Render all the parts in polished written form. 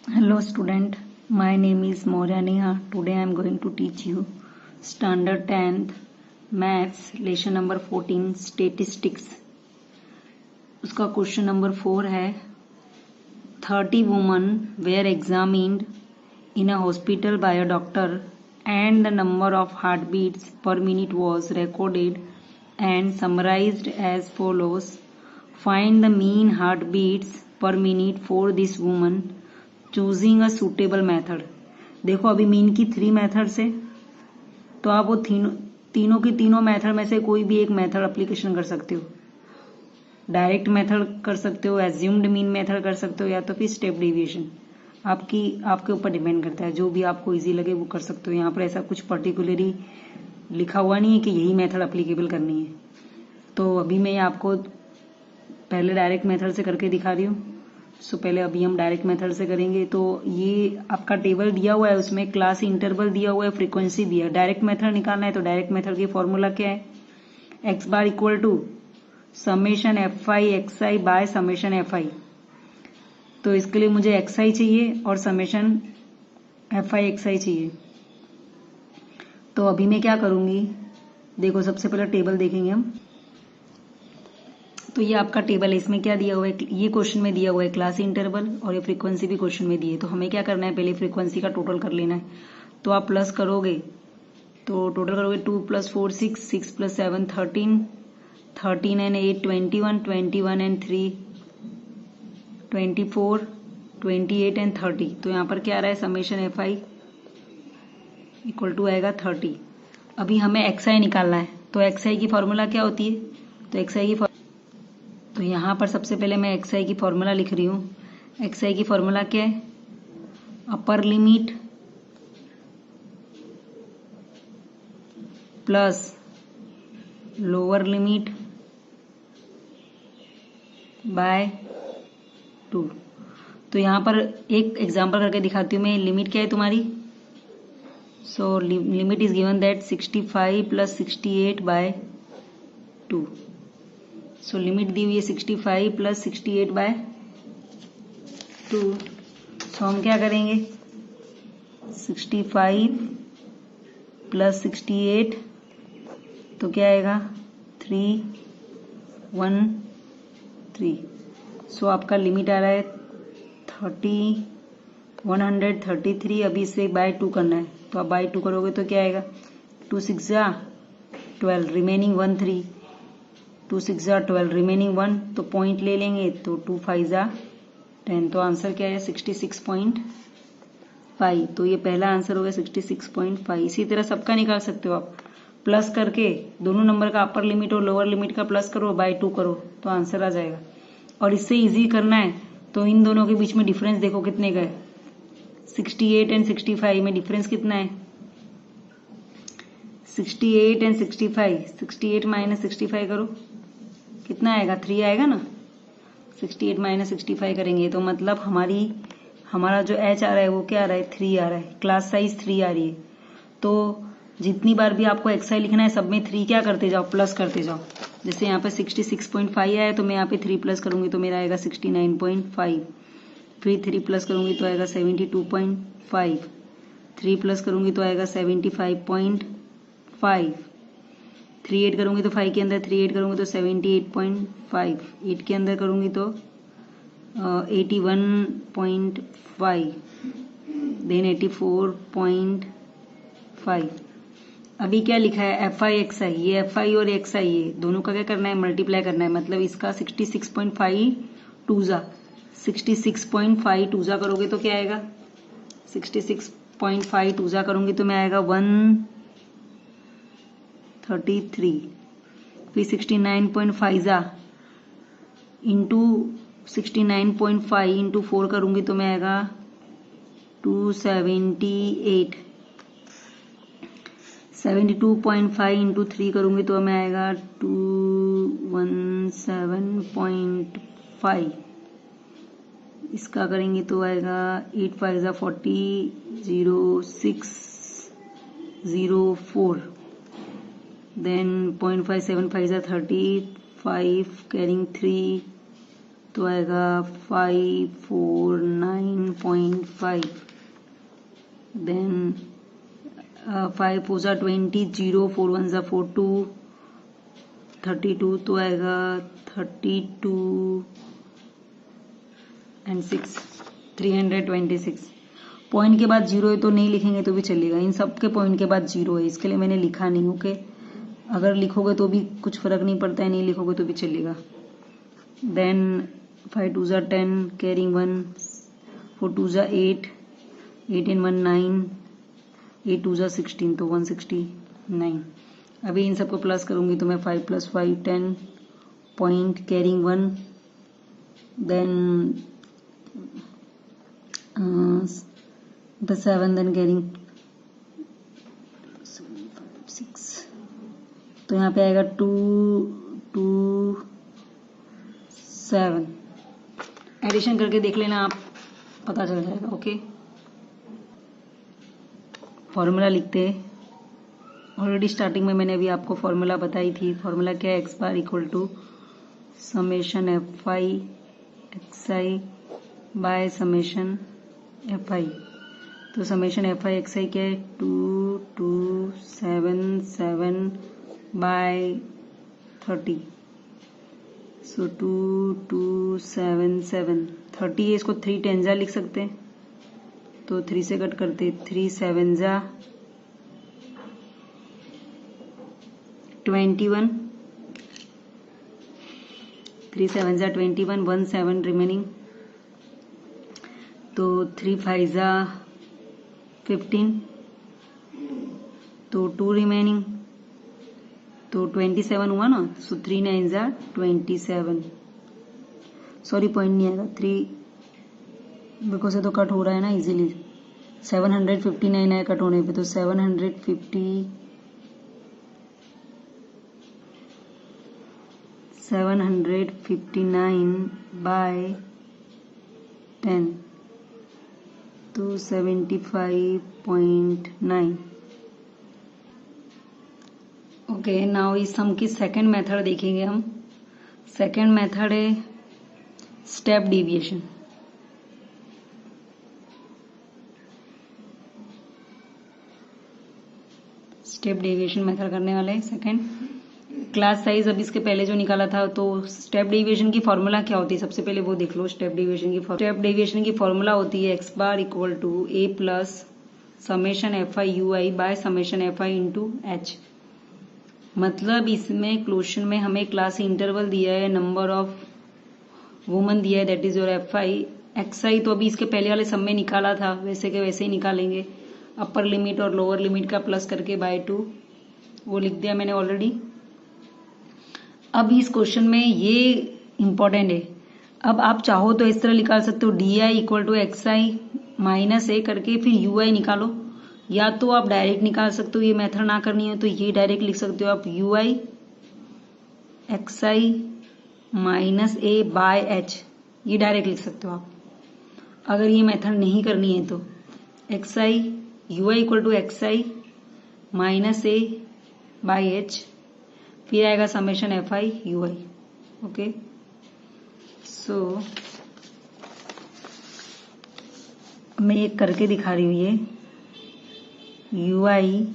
Hello student, my name is Maurya Neha. Today I am going to teach you Standard 10th Maths Lesson number 14 Statistics. उसका question number 4 है 30 women were examined in a hospital by a doctor and the number of heartbeats per minute was recorded and summarized as follows. Find the mean heartbeats per minute for this woman. Choosing a suitable method. देखो अभी mean की 3 methods है, तो आप वो तीनों की तीनों मेथड में से कोई भी एक मेथड अप्लीकेशन कर सकते हो। डायरेक्ट मेथड कर सकते हो, एज्यूम्ड मीन मेथड कर सकते हो, या तो फिर स्टेप डेविएशन। आपके ऊपर डिपेंड करता है, जो भी आपको इजी लगे वो कर सकते हो। यहाँ पर ऐसा कुछ पर्टिकुलरली लिखा हुआ नहीं है कि यही मेथड अप्लीकेबल करनी है। तो अभी मैं आपको पहले डायरेक्ट मेथड से करके दिखा रही हूँ। पहले अभी हम डायरेक्ट मेथड से करेंगे। तो ये आपका टेबल दिया हुआ है, उसमें क्लास इंटरवल दिया हुआ है, फ्रीक्वेंसी दिया है। डायरेक्ट मेथड निकालना है तो डायरेक्ट मेथड की फॉर्मूला क्या है, x bar equal to summation F I x i by summation F I. तो इसके लिए मुझे एक्स आई चाहिए और summation F I x i चाहिए। तो अभी मैं क्या करूंगी, देखो सबसे पहले टेबल देखेंगे हम। तो ये आपका टेबल है, इसमें क्या दिया हुआ है, ये क्वेश्चन में दिया हुआ है क्लास इंटरवल, और ये फ्रीक्वेंसी भी क्वेश्चन में दी है। तो हमें क्या करना है, पहले फ्रीक्वेंसी का टोटल कर लेना है। तो आप प्लस करोगे तो टोटल करोगे 2 + 4 6, 6 + 7 13, 13 एंड 8 21, 21 एंड 3 24, 28 एंड 30। तो यहाँ पर क्या आ रहा है, summation F i equal to आएगा 30। अभी हमें एक्स आई निकालना है। तो एक्स आई की फॉर्मूला क्या होती है, तो एक्स आई की तो यहाँ पर सबसे पहले मैं एक्स आई की फॉर्मूला लिख रही हूँ। एक्स आई की फॉर्मूला क्या है, upper limit plus lower limit by 2। तो यहाँ पर एक एग्जांपल करके दिखाती हूँ मैं। लिमिट क्या है तुम्हारी, so limit is given that 65 + 68 by 2। So limit दी हुई है 65 + 68 बाय 2। सो हम क्या करेंगे, 65 + 68 तो क्या आएगा 313। सो आपका लिमिट आ रहा है 133। अभी इसे बाय 2 करना है, तो आप बाय 2 करोगे तो क्या आएगा, 2 × 6 = 12, रिमेनिंग 1 3, 2 × 6 = 12, रिमेनिंग 1। तो पॉइंट ले लेंगे तो 2 × 5 = 10। तो आंसर क्या है 66.5। तो ये पहला आंसर हो गया 66.5। इसी तरह सबका निकाल सकते हो आप, प्लस करके दोनों नंबर का अपर लिमिट और लोअर लिमिट का प्लस करो, बाय 2 करो तो आंसर आ जाएगा। और इससे इजी करना है तो इन दोनों के बीच में डिफरेंस देखो कितने का है, 68 एंड 65 में डिफरेंस कितना है, 68 एंड 65, 68 - 65 करो कितना आएगा, 3 आएगा ना। 68 - 65 करेंगे तो मतलब हमारा जो एच आ रहा है वो क्या आ रहा है, 3 आ रहा है। क्लास साइज 3 आ रही है। तो जितनी बार भी आपको एक्सआई लिखना है सब में 3 क्या करते जाओ, प्लस करते जाओ। जैसे यहाँ पे 66.5 आया तो मैं यहाँ पे 3 प्लस करूंगी तो मेरा आएगा 69.5। फिर 3 प्लस करूंगी तो आएगा 72.5। 3 प्लस करूंगी तो आएगा 75.5। 3 8 करूंगी तो 5 के अंदर 3 8 करूंगी तो 78.5। 8 के अंदर करूंगी तो 81.5, देन 84.5। अभी क्या लिखा है, एफ आई एक्स आई। ये एफ आई और एक्स आई है दोनों का क्या करना है, मल्टीप्लाई करना है। मतलब इसका 66.5 2 66.5 2 करोगे तो क्या आएगा, 66.5 2 करूंगी तो मैं आएगा 133। फिर 69.5 इंटू 69.5 इंटू 4 करूंगी तो मैं आएगा 278। 72.5 इंटू 3 करूंगी तो मैं आएगा 217.5। इसका करेंगे तो आएगा 8 5 = 40, 0604। देन 0.5 7 5 = 30, 5 कैरिंग 3 तो आएगा 549.5। देन 5 4 जा 20, 0 4 1 जा 42, 32 तो आएगा 32 एंड 6 326। पॉइंट के बाद जीरो है तो नहीं लिखेंगे तो भी चलेगा, इन सब के पॉइंट के बाद जीरो है इसके लिए मैंने लिखा नहीं। ओके, अगर लिखोगे तो भी कुछ फर्क नहीं पड़ता है, नहीं लिखोगे तो भी चलेगा। देन 5 2 जा 10 कैरिंग 1, 4 2 जा 8, 8 and 1 9, 8 2 जा 16 तो 169। अभी इन सबको प्लस करूंगी तो मैं 5 + 5 10 point carrying 1, then the 7 then carrying 6, तो यहाँ पे आएगा 2 2 7। एडिशन करके देख लेना आप, पता चल जाएगा। ओके, फॉर्मूला लिखते हैं। ऑलरेडी स्टार्टिंग में मैंने अभी आपको फॉर्मूला बताई थी। फॉर्मूला क्या है, x bar equal to summation F I x i by summation F I. तो समेशन एफ आई एक्स आई क्या है, 2277 बाय 30। सो 2277 30 है, इसको 3 10 जा लिख सकते हैं तो 3 से कट करते 3 7 जा 21, 3 7 जा 21, 1 7 रिमेनिंग तो 3 5 जा 15 तो 2 रिमेनिंग तो 27 हुआ ना। सो 3 9 जा 27, सॉरी पॉइंट नहीं आएगा 3 बिकॉज से तो कट हो रहा है ना इजीली। 759 है कट होने पे तो 759 बाय 10 तो 75.9। ओके, नाउ इस सम की सेकंड मेथड देखेंगे हम। सेकंड मेथड है step deviation. Step deviation method करने वाले हैं सेकंड। क्लास साइज अब इसके पहले जो निकाला था, तो स्टेप डेविएशन की फॉर्मूला क्या होती है सबसे पहले वो देख लो। स्टेप डेविएशन की फॉर्मूला होती है x bar equal to a plus summation F I you I by summation F I into h. मतलब इसमें क्वेश्चन में हमें क्लास इंटरवल दिया है, नंबर ऑफ वुमन दिया है, that is your F I x I. तो अभी इसके पहले वाले सम में निकाला था, वैसे के वैसे ही निकालेंगे। अपर लिमिट और लोअर लिमिट का प्लस करके बाय 2 वो लिख दिया मैंने ऑलरेडी। अब इस क्वेश्चन में ये इंपॉर्टेंट है। अब आप चाहो तो इस तरह निकाल सकते हो, D I equal to X I minus A करके फिर यू आई निकालो, या तो आप डायरेक्ट निकाल सकते हो, ये मेथड ना करनी है तो ये डायरेक्ट लिख सकते हो आप, you I x I minus A by H, ये डायरेक्ट लिख सकते हो आप। अगर ये मेथड नहीं करनी है तो X I you I equal to X I minus A by H, फिर आएगा summation F I you I. Okay, so मैं एक करके दिखा रही हूँ, ये U I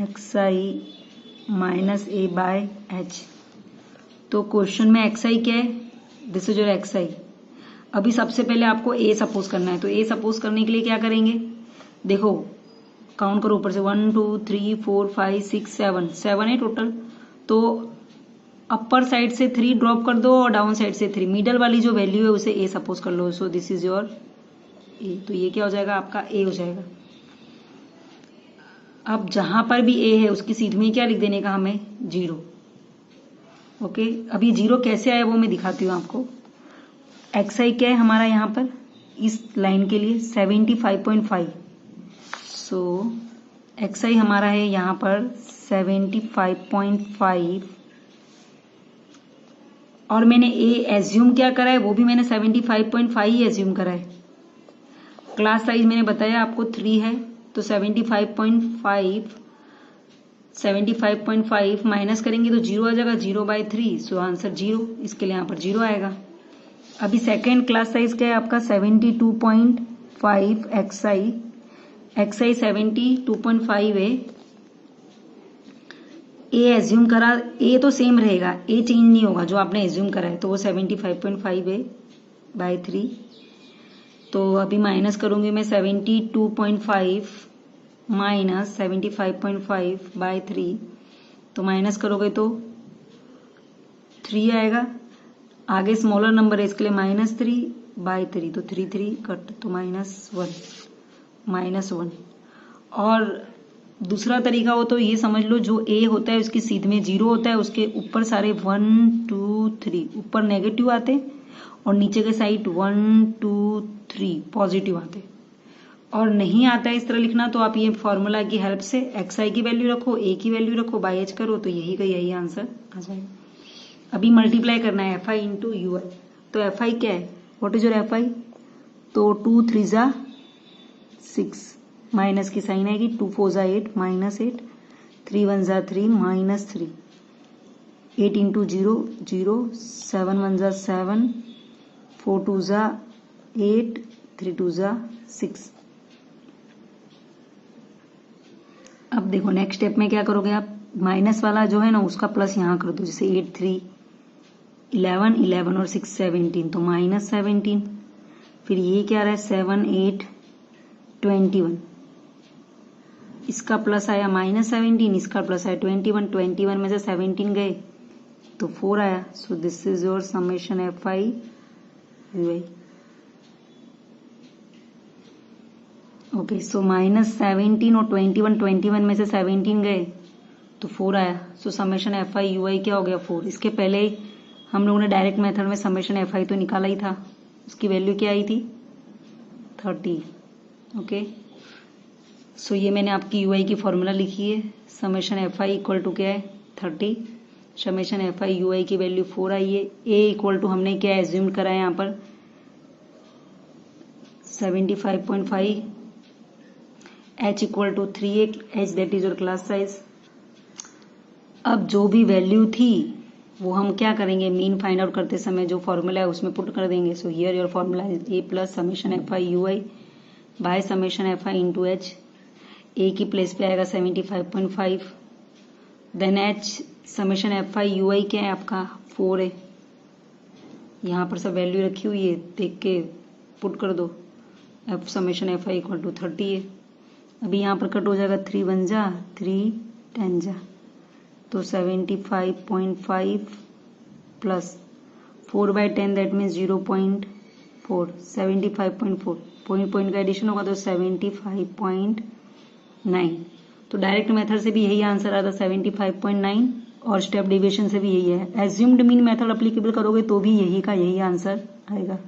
x I minus A by H. तो क्वेश्चन में एक्स आई क्या है, this is your X I. अभी सबसे पहले आपको ए सपोज करना है, तो ए सपोज करने के लिए क्या करेंगे, देखो काउंट करो ऊपर से 1 2 3 4 5 6 7 है टोटल। तो अपर साइड से 3 ड्रॉप कर दो और डाउन साइड से 3, मिडल वाली जो वैल्यू है उसे ए सपोज कर लो। सो दिस इज योर ए, तो ये क्या हो जाएगा आपका ए हो जाएगा। अब जहां पर भी ए है उसकी सीध में क्या लिख देने का हमें, 0। ओके, अब ये 0 कैसे आया वो मैं दिखाती हूँ आपको। एक्स आई क्या है हमारा यहाँ पर इस लाइन के लिए 75.5। सो एक्स आई हमारा है यहाँ पर 75.5 और मैंने ए एज्यूम क्या करा है, वो भी मैंने 75.5 ही एज्यूम करा है। क्लास साइज मैंने बताया आपको 3 है, तो 75.5 माइनस करेंगे तो 0 आ जाएगा, 0/3। सो आंसर 0, इसके लिए यहाँ पर 0 आएगा। अभी सेकेंड क्लास साइज क्या है आपका 72.5 एक्सआई 72.5 है। ए एज्यूम करा, ए तो सेम रहेगा, ए चेंज नहीं होगा जो आपने एज्यूम करा है, तो वो 75.5 है बाय 3। तो अभी माइनस करूंगी मैं 72.5 माइनस 75.5 बाय 3, तो माइनस करोगे तो 3 आएगा। आगे स्मॉलर नंबर है इसके लिए -3 बाय 3, तो 3 कट, तो -1। और दूसरा तरीका हो तो ये समझ लो, जो ए होता है उसकी सीध में 0 होता है, उसके ऊपर सारे 1 2 3 ऊपर नेगेटिव आते और नीचे के साइड 1 2 3 पॉजिटिव आते। और नहीं आता है इस तरह लिखना, तो आप ये फॉर्मूला की हेल्प से एक्स आई की वैल्यू रखो, ए की वैल्यू रखो, बाई एच करो, तो यही का यही आंसर आ जाएगा। अभी मल्टीप्लाई करना है एफ आई इंटू यू आई। तो एफ आई क्या है, व्हाट इज योर एफ आई? तो 2 3 जा 6, माइनस की साइन आएगी, 2 4 जा 8 -8, 3 1 जा 3 -3, 8 इंटू 0 0, 7 1 जा 7, 4 2 जा 8, 3 2 जा 6। अब देखो नेक्स्ट स्टेप में क्या करोगे आप, माइनस वाला जो है ना उसका प्लस यहाँ कर दो, जैसे 8 3 11 11 और 6 17, तो -17। फिर ये क्या रहा है 7 8 21, इसका प्लस आया -17, इसका प्लस आया 21, 21 में से 17 गए तो 4 आया। So this is your summation F I you I. Okay, so -17 और 21 में से 17 गए तो 4 आया। So summation F I you I क्या हो गया 4। इसके पहले हम लोगों ने डायरेक्ट मेथड में समेशन एफ आई तो निकाला ही था, उसकी वैल्यू क्या आई थी 30। ओके, सो ये मैंने आपकी यू आई की फॉर्मूला लिखी है, summation F i equal to क्या है 30, summation F I you i की वैल्यू 4 आई है। ए इक्वल टू हमने क्या एज्यूम करा है यहाँ पर 75.5, h equal to 3, h that is your class size. अब जो भी वैल्यू थी वो हम क्या करेंगे, मीन फाइंड आउट करते समय जो फॉर्मूला है उसमें पुट कर देंगे। So here your formula is A plus summation F I you I by summation F I into H. A की प्लेस पे आएगा 75.5, then H summation F I you I क्या है आपका 4 है, यहाँ पर सब वैल्यू रखी हुई है, देख के पुट कर दो। F summation F i equal to 30 है। अभी यहाँ पर कट हो जाएगा 3 1 जा 3 10 जा, तो 75.5 प्लस 4/10 दैट मीन्स 0.4, 75.4 पॉइंट का एडिशन होगा तो 75.9। तो डायरेक्ट मेथड से भी यही आंसर आता 75.9 और स्टेप डेविएशन से भी यही है। एज्यूम्ड मीन मेथड अप्लीकेबल करोगे तो भी यही का यही आंसर आएगा।